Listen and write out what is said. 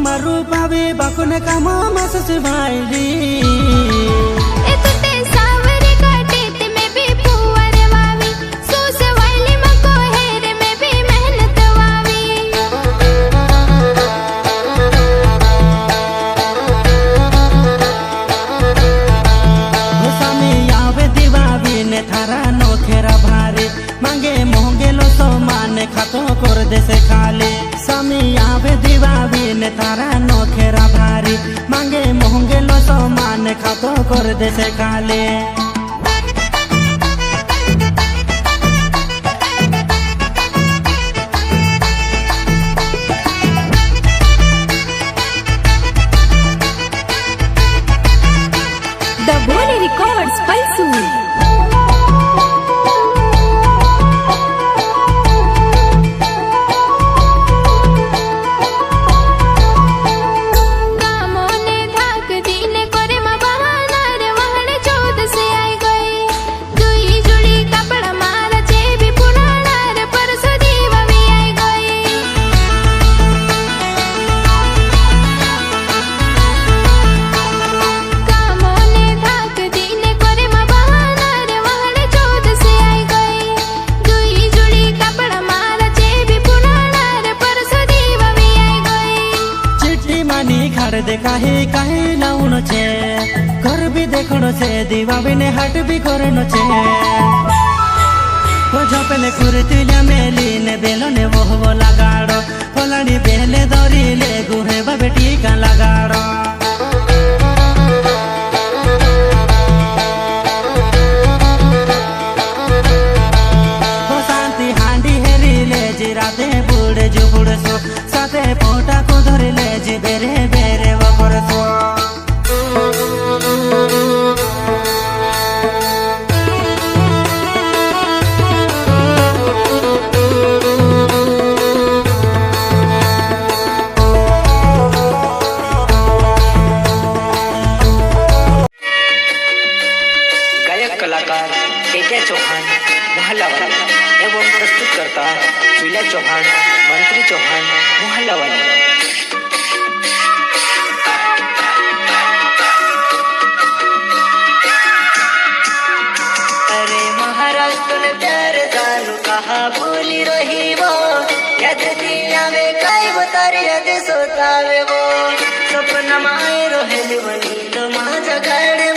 मारू पावे बाकुने कामा मास सिवाइली थारा नोखेरा भारी मांगे मोंगे लो तो माने खातो कर दे से खाली सामी आवे दीवावी ने थारा नोखेरा भारी मांगे मोंगे लो तो माने खातो कर दे से खाली The Boni Records Palsu. दे काहे लाउनो छे घर भी देखनो छे दीवा बिने हट भी करनो छे वो झोपले कुर्तिला मेली ने बेलो ने वो लगाड़ो फलानी बेले दौरी ले गुहे बेटी का लगाड़ो वो शांति हांडी हेरी ले जी राते बुड़े जो बुड़े सो साथे पोटा को धरे ले जी बेरे कलाकार केके चौहान मोहल्लावाली एवं प्रस्तुतकर्ता जुलिया चौहान मंत्री चौहान मोहल्लावाली। अरे महाराष्ट्र ने प्यार जानू कहा भूली रही वो याद दिया में कई बतार याद सोतावे वो सपना माए रोहेली वनी तो माझा घर